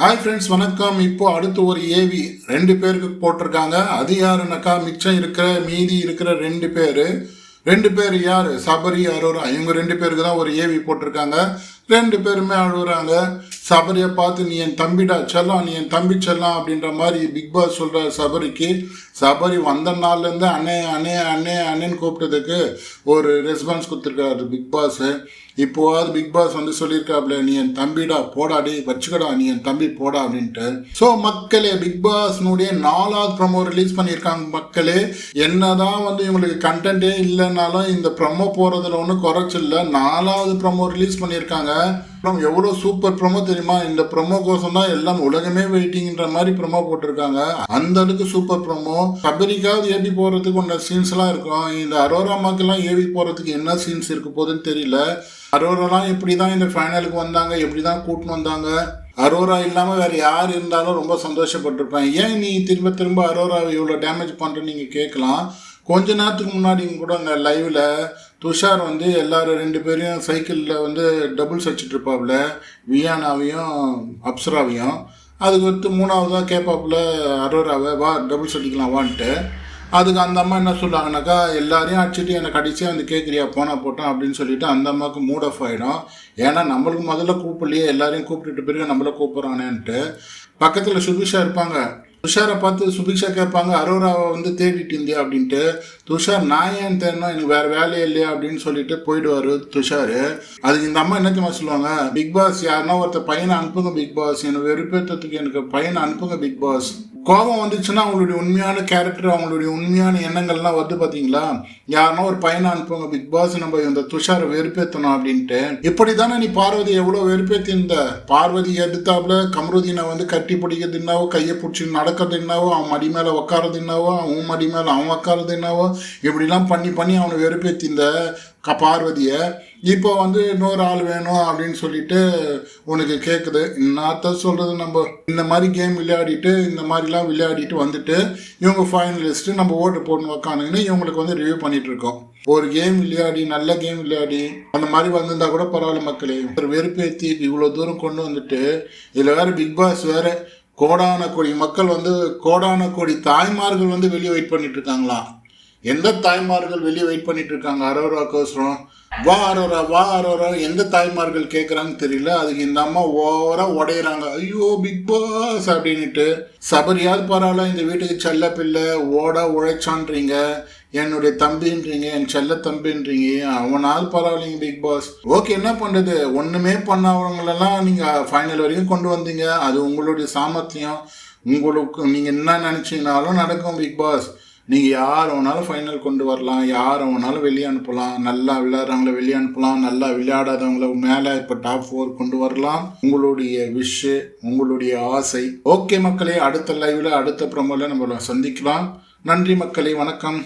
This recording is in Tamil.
ஹாய் ஃப்ரெண்ட்ஸ், வணக்கம். இப்போ அடுத்து ஒரு ஏவி 2 பேருக்கு போட்டிருக்காங்க. அது யாருன்னாக்கா மிச்சம் இருக்கிற மீதி இருக்கிற 2 பேர் யார்? சபரி, அரோரா. இவங்க 2 பேருக்கு தான் ஒரு ஏவி போட்டிருக்காங்க. 2 பேருமே அழுகுறாங்க. சபரியை பார்த்து நீ என் தம்பிடா செல்லம், நீ என் தம்பி செல்லம் அப்படின்ற மாதிரி பிக் பாஸ் சொல்கிற சபரிக்கு, சபரி வந்த நாள்லேருந்து அண்ணே அண்ணே அண்ணே அண்ணேன்னு கூப்பிட்டதுக்கு ஒரு ரெஸ்பான்ஸ் கொடுத்துருக்காரு பிக் பாஸு. இப்போவாது பிக் பாஸ் வந்து சொல்லியிருக்காப்ல, நீ என் தம்பிடா போடாடி வச்சுக்கடா, நீ என் தம்பி போடா அப்படின்ட்டு. ஸோ மக்களே, பிக் பாஸ்னுடைய 4வது ப்ரமோ ரிலீஸ் பண்ணியிருக்காங்க. மக்களே, என்னதான் வந்து இவங்களுக்கு கண்டென்ட்டே இல்லைன்னாலும் இந்த ப்ரமோ போகிறதுல ஒன்றும் குறைச்சில்ல. 4வது ப்ரமோ ரிலீஸ் பண்ணியிருக்காங்க. எவ்வளோ சூப்பர் ப்ரமோ தெரியுமா? இந்த ப்ரமோ கோசம் தான் எல்லாம் உலகமே வெயிட்டிங்கிற மாதிரி ப்ரமோ போட்டிருக்காங்க. அந்த அளவுக்கு சூப்பர் ப்ரமோ. சபரிக்காவது ஏவி போகிறதுக்கு ஒன்று சீன்ஸ்லாம் இருக்கும். இந்த அரோரா அம்மாக்கெல்லாம் ஏவி போகிறதுக்கு என்ன சீன்ஸ் இருக்க போகுதுன்னு தெரியல. அரோராலாம் எப்படி தான் இந்த ஃபைனலுக்கு வந்தாங்க, எப்படி தான் கூட்டின்னு வந்தாங்க. அரோரா இல்லாமல் வேறு யார் இருந்தாலும் ரொம்ப சந்தோஷப்பட்டிருப்பேன். ஏன் நீ திரும்ப திரும்ப அரோராவை இவ்வளோ டேமேஜ் பண்ணுறேன்னு நீங்கள் கேட்கலாம். கொஞ்ச நேரத்துக்கு முன்னாடி கூட அங்கே லைவில் துஷார் வந்து எல்லாரும் 2 பேரையும் சைக்கிளில் வந்து டபுள்ஸ் வச்சுட்டு இருப்பாப்புல, வியானாவையும் அப்சராவையும். அதுக்கு வந்து 3ஆவதாக கேட்பாப்புல அரோராவை, வா டபுள்ஸ் அடிக்கலாம் வான்ட்டு. அதுக்கு அந்த அம்மா என்ன சொல்கிறாங்கனாக்கா, எல்லாரையும் அடிச்சுட்டு என்னை கடைசியாக வந்து கேட்குறியா போனா போட்டோம் அப்படின்னு சொல்லிட்டு அந்த அம்மாவுக்கு மூட் ஆஃப் ஆகிடும். ஏன்னா நம்மளுக்கு முதல்ல கூப்பிடலையே, எல்லாரையும் கூப்பிட்டுட்டு பிறகு நம்மள கூப்பிட்றானேன்ட்டு. பக்கத்தில் சுபிஷா இருப்பாங்க. துஷாரை பார்த்து சுபிக்ஷா கேட்பாங்க, அரோராவை வந்து தேடிட்டு இருந்தியா அப்படின்ட்டு. துஷார், நான் ஏன் தேடணும், எனக்கு வேறு வேலையே இல்லையா அப்படின்னு சொல்லிட்டு போயிடுவார் துஷார். அதுக்கு இந்த அம்மா என்ன தெரியுமா சொல்லுவாங்க, பிக் பாஸ் யாருன்னா ஒருத்தர் பையனை அனுப்புங்க பிக் பாஸ், எனக்கு வெறுப்பேற்றத்துக்கு எனக்கு பையனை அனுப்புங்க பிக் பாஸ். கோபம் வந்துச்சுன்னா அவங்களுடைய உண்மையான கேரக்டர், அவங்களுடைய உண்மையான எண்ணங்கள்லாம் வருது பார்த்தீங்களா. யாருன்னா ஒரு பையனை அனுப்புங்க பிக் பாஸ், நம்ம இந்த துஷாரை வெறுப்பேற்றணும் அப்படின்ட்டு. இப்படி தானே நீ பார்வதி எவ்வளோ வெறுப்பேற்றிருந்த. பார்வதி எடுத்தாப்புல கமருதீனை வந்து கட்டி பிடிக்கிறது என்னவோ, கையை பிடிச்சி நடக்கிறது என்னவோ, அவன் மடி மேலே உட்காரது என்னவோ, அவன் மடி மேலே அவன் உட்காரது என்னவோ, இப்படிலாம் பண்ணி அவனை வெறுப்பேற்றிந்த பார்வதியை. இப்போ வந்து இன்னொரு ஆள் வேணும் அப்படின்னு சொல்லிட்டு உனக்கு கேட்குது. என்னத்த சொல்கிறது, நம்ம இந்த மாதிரி கேம் விளையாடிட்டு இந்த மாதிரிலாம் விளையாடிட்டு வந்துட்டு இவங்க ஃபைனலிஸ்ட்டு நம்ம ஓட்டு போட்டு உக்காந்துங்கன்னு இவங்களுக்கு வந்து ரிவ்யூ பண்ணிட்டு இருக்கோம். ஒரு கேம் விளையாடி, நல்ல கேம் விளையாடி அந்த மாதிரி வந்திருந்தா கூட பரவாயில்ல மக்களே. வெறுப்பேற்றி இவ்வளோ தூரம் கொண்டு வந்துட்டு இதில் வேறு பிக் பாஸ் வேறு கோடான கோடி மக்கள் வந்து, கோடான கோடி தாய்மார்கள் வந்து வெளியே வெயிட் பண்ணிட்டு இருக்காங்களாம். எந்த தாய்மார்கள் வெளியே வெயிட் பண்ணிட்டு இருக்காங்க அரோராக்கோசரம்? வா அரோரா, வா அரோரா. எந்த தாய்மார்கள் கேட்குறாங்கன்னு தெரியல. அதுக்கு இந்த அம்மா ஓவராக உடையிறாங்க, ஐயோ பிக் பாஸ் அப்படின்ட்டு. சபரியாவது பரவாயில்ல, இந்த வீட்டுக்கு செல்ல பிள்ளை உழைச்சான்றீங்க, என்னுடைய தம்பின்றீங்க, என் செல்ல தம்பின்றீங்க, அவனாவது பரவாயில்லைங்க பிக் பாஸ். ஓகே, என்ன பண்ணுறது, ஒன்றுமே பண்ணவங்களெல்லாம் நீங்கள் ஃபைனல் வரைக்கும் கொண்டு வந்தீங்க. அது உங்களுடைய சாமர்த்தியம். உங்களுக்கு நீங்கள் என்ன நினச்சிங்கனாலும் நடக்கும் பிக் பாஸ். நீங்கள் யார் வேணாலும் ஃபைனல் கொண்டு வரலாம், யார் வேணாலும் வெளியே அனுப்பலாம், நல்லா விளையாடுறவங்கள வெளியே அனுப்பலாம், நல்லா விளையாடாதவங்கள மேலே இப்போ டாப் 4 கொண்டு வரலாம். உங்களுடைய விஷ், உங்களுடைய ஆசை. ஓகே மக்களே, அடுத்த லைவில் அடுத்த ப்ரோமோவில் நம்ம சந்திக்கலாம். நன்றி மக்களே, வணக்கம்.